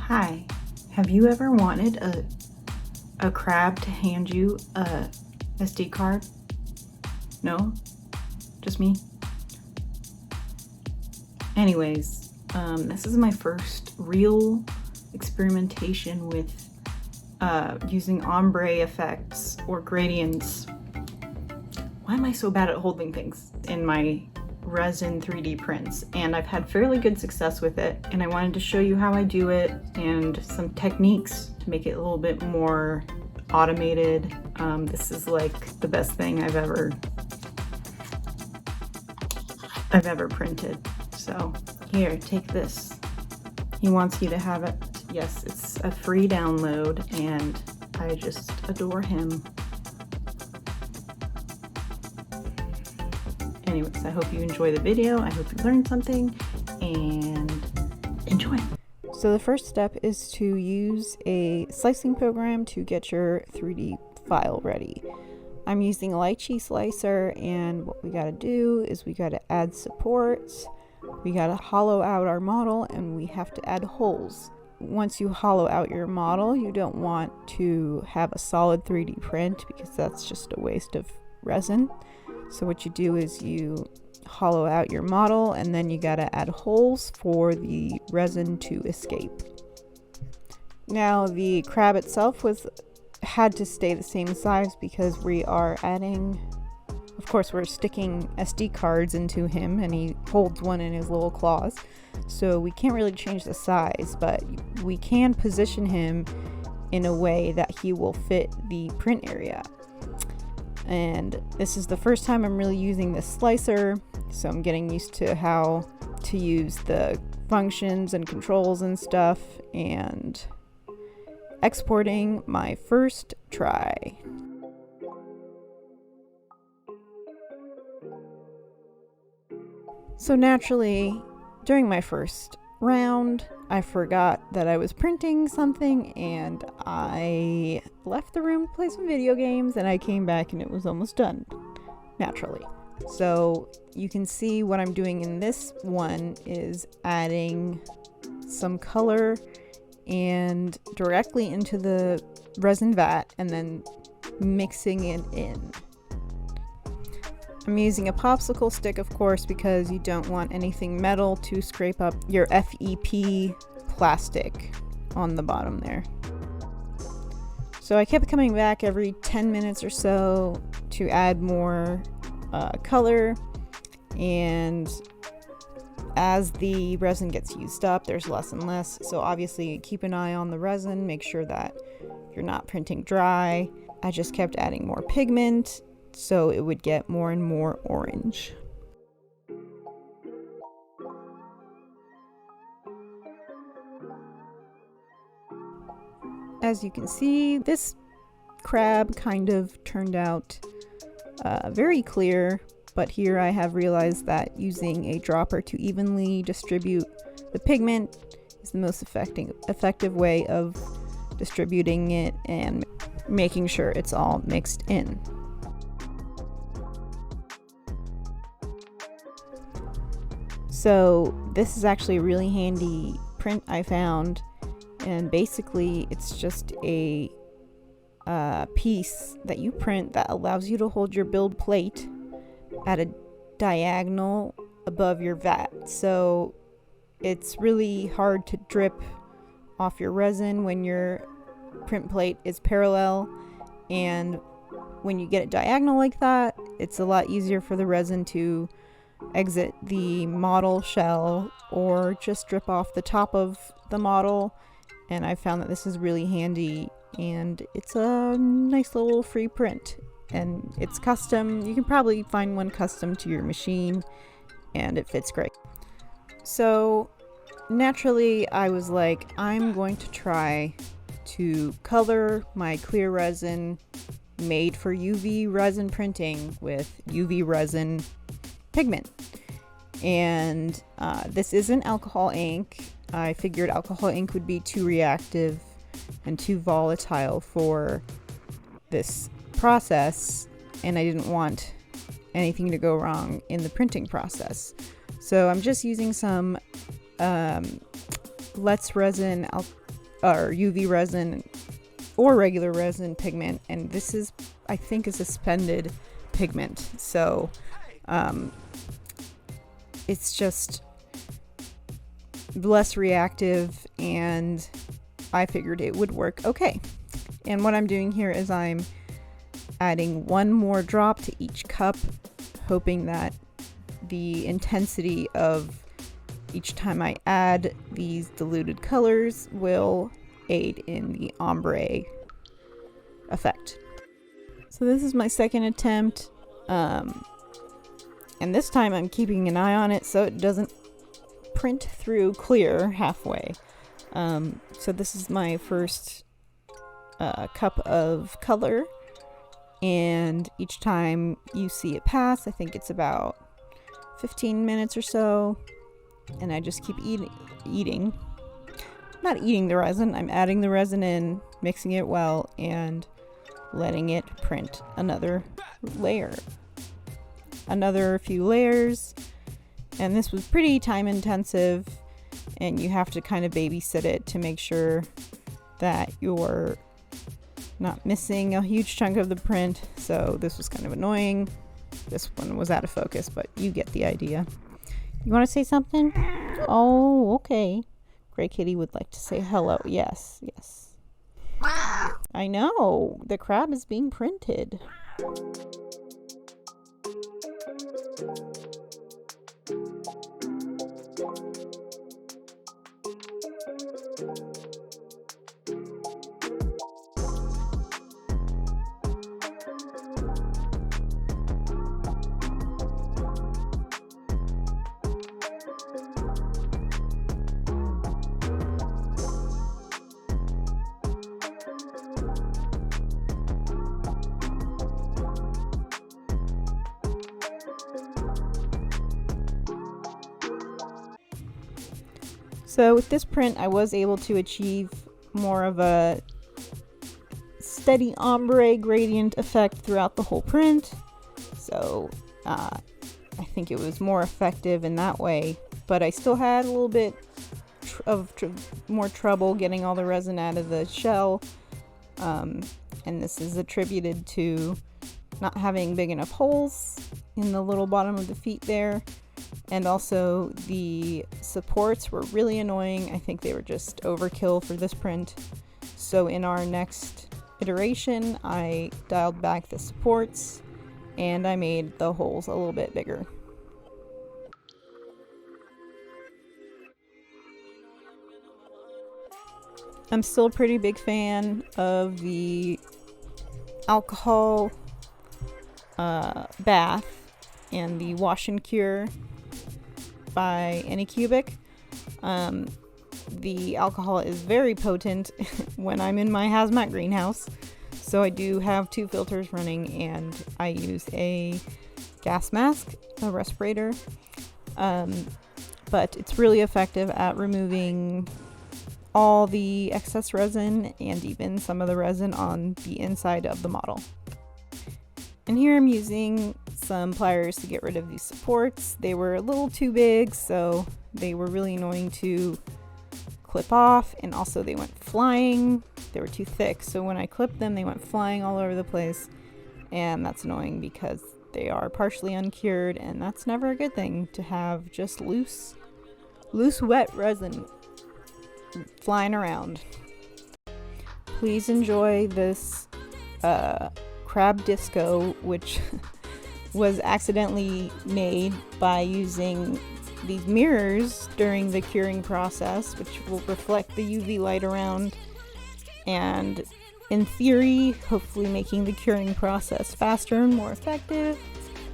Hi, have you ever wanted a crab to hand you a SD card? No? Just me? Anyways, this is my first real experimentation with using ombre effects or gradients. Why am I so bad at holding things in my resin 3D prints? And I've had fairly good success with it, and I wanted to show you how I do it and some techniques to make it a little bit more automated. This is like the best thing I've ever printed. So here, take this. He wants you to have it. Yes, it's a free download, and I just adore him. Anyways, I hope you enjoy the video. I hope you learned something, and enjoy. So the first step is to use a slicing program to get your 3D file ready. I'm using a lychee slicer, and what we gotta do is we gotta add supports, we gotta hollow out our model, and we have to add holes. Once you hollow out your model, you don't want to have a solid 3D print because that's just a waste of resin. So what you do is you hollow out your model, and then you gotta add holes for the resin to escape. Now the crab itself had to stay the same size because we are adding, of course we're sticking SD cards into him, and he holds one in his little claws, so we can't really change the size, but we can position him in a way that he will fit the print area. And this is the first time I'm really using this slicer, so I'm getting used to how to use the functions and controls and stuff, and exporting my first try. So naturally, during my first round, I forgot that I was printing something, and I left the room to play some video games, and I came back and it was almost done, naturally. So you can see what I'm doing in this one is adding some color and directly into the resin vat and then mixing it in. I'm using a popsicle stick, of course, because you don't want anything metal to scrape up your FEP plastic on the bottom there. So I kept coming back every 10 minutes or so to add more color, and as the resin gets used up, there's less and less. So obviously keep an eye on the resin, make sure that you're not printing dry. I just kept adding more pigment, so it would get more and more orange. As you can see, this crab kind of turned out very clear, but here I have realized that using a dropper to evenly distribute the pigment is the most effective way of distributing it and making sure it's all mixed in. So this is actually a really handy print I found, and basically it's just a piece that you print that allows you to hold your build plate at a diagonal above your vat. So it's really hard to drip off your resin when your print plate is parallel, and when you get it diagonal like that, it's a lot easier for the resin to exit the model shell or just drip off the top of the model. And I found that this is really handy, and it's a nice little free print, and it's custom. You can probably find one custom to your machine, and it fits great. So naturally I was like, I'm going to try to color my clear resin made for UV resin printing with UV resin pigment. And this isn't alcohol ink. I figured alcohol ink would be too reactive and too volatile for this process, and I didn't want anything to go wrong in the printing process. So I'm just using some Let's Resin or UV resin or regular resin pigment, and this is, I think, a suspended pigment, so it's just less reactive, and I figured it would work okay. And what I'm doing here is I'm adding one more drop to each cup, hoping that the intensity of each time I add these diluted colors will aid in the ombre effect. So this is my second attempt, and this time I'm keeping an eye on it so it doesn't print through clear halfway. So this is my first cup of color, and each time you see it pass, I think it's about 15 minutes or so, and I just keep not eating the resin, I'm adding the resin in, mixing it well, and letting it print another few layers. And this was pretty time intensive, and you have to kind of babysit it to make sure that you're not missing a huge chunk of the print. So this was kind of annoying. This one was out of focus, but you get the idea. You want to say something? Oh, okay. Gray Kitty would like to say hello. Yes, yes. I know. The crab is being printed. So with this print, I was able to achieve more of a steady ombre gradient effect throughout the whole print. So I think it was more effective in that way, but I still had a little bit of more trouble getting all the resin out of the shell. And this is attributed to not having big enough holes in the little bottom of the feet there. And also the supports were really annoying. I think they were just overkill for this print. So in our next iteration, I dialed back the supports and I made the holes a little bit bigger. I'm still a pretty big fan of the alcohol bath and the wash and cure by Anycubic. The alcohol is very potent when I'm in my hazmat greenhouse, so I do have 2 filters running, and I use a gas mask, a respirator, but it's really effective at removing all the excess resin and even some of the resin on the inside of the model. And here I'm using some pliers to get rid of these supports. They were a little too big, so they were really annoying to clip off, and also they went flying. They were too thick, so when I clipped them, they went flying all over the place, and that's annoying because they are partially uncured, and that's never a good thing to have just loose wet resin flying around. Please enjoy this crab disco, which was accidentally made by using these mirrors during the curing process, which will reflect the UV light around, and in theory, hopefully making the curing process faster and more effective.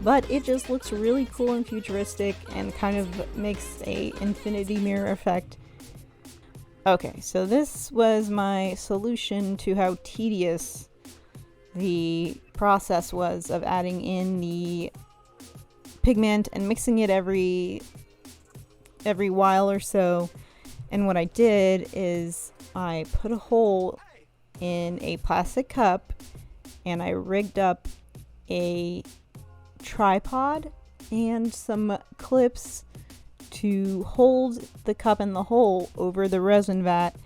But it just looks really cool and futuristic and kind of makes a infinity mirror effect. Okay, so this was my solution to how tedious the process was of adding in the pigment and mixing it every while or so. And what I did is I put a hole in a plastic cup and I rigged up a tripod and some clips to hold the cup in the hole over the resin vat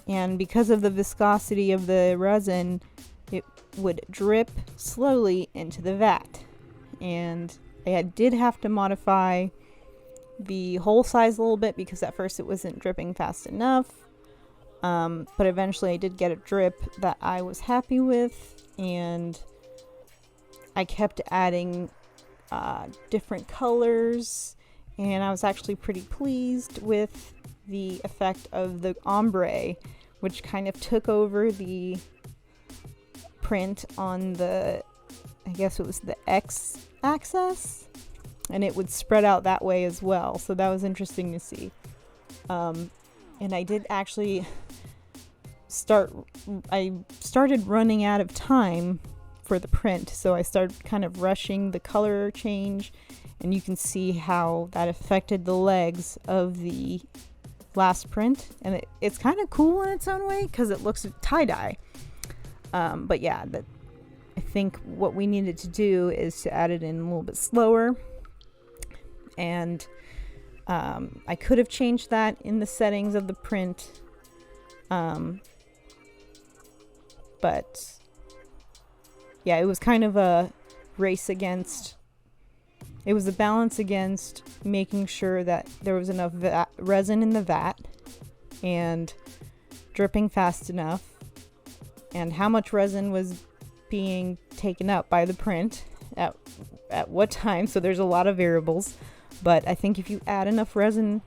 And because of the viscosity of the resin, it would drip slowly into the vat. And I did have to modify the hole size a little bit because at first it wasn't dripping fast enough. But eventually I did get a drip that I was happy with, and I kept adding different colors, and I was actually pretty pleased with the effect of the ombre, which kind of took over the print on the, I guess it was the X axis, and it would spread out that way as well. So that was interesting to see. And I did actually I started running out of time for the print, so I started kind of rushing the color change, and you can see how that affected the legs of the last print. And it's kind of cool in its own way because it looks tie-dye. But yeah, I think what we needed to do is to add it in a little bit slower, and I could have changed that in the settings of the print, but yeah, it was kind of a race against, it was a balance against making sure that there was enough resin in the vat and dripping fast enough, and how much resin was being taken up by the print at what time. So there's a lot of variables, but I think if you add enough resin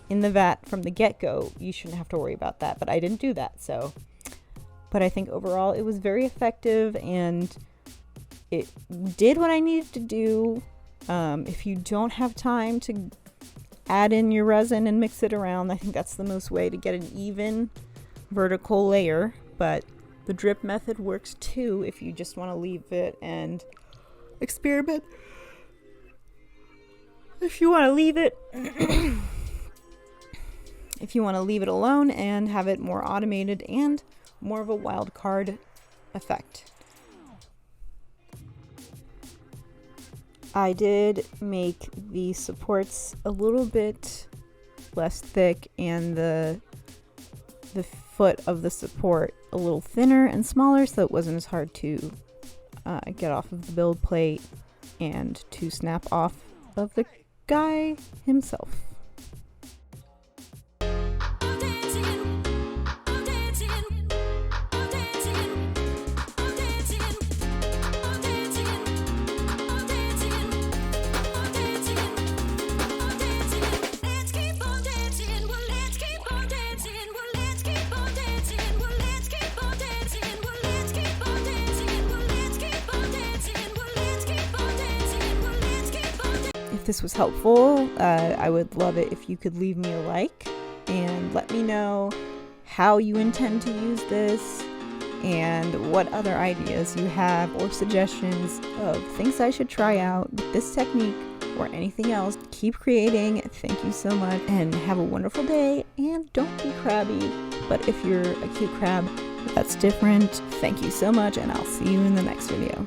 in the vat from the get-go, you shouldn't have to worry about that. But I didn't do that, so. But I think overall it was very effective, and it did what I needed to do. If you don't have time to add in your resin and mix it around, I think that's the most way to get an even vertical layer. But the drip method works too if you just want to leave it and experiment. If you want to leave it if you want to leave it alone and have it more automated and more of a wild card effect. I did make the supports a little bit less thick and the foot of the support a little thinner and smaller, so it wasn't as hard to get off of the build plate and to snap off of the guy himself. If this was helpful, I would love it if you could leave me a like and let me know how you intend to use this and what other ideas you have or suggestions of things I should try out with this technique or anything else. Keep creating. Thank you so much, and have a wonderful day, and don't be crabby. But if you're a cute crab, that's different. Thank you so much, and I'll see you in the next video.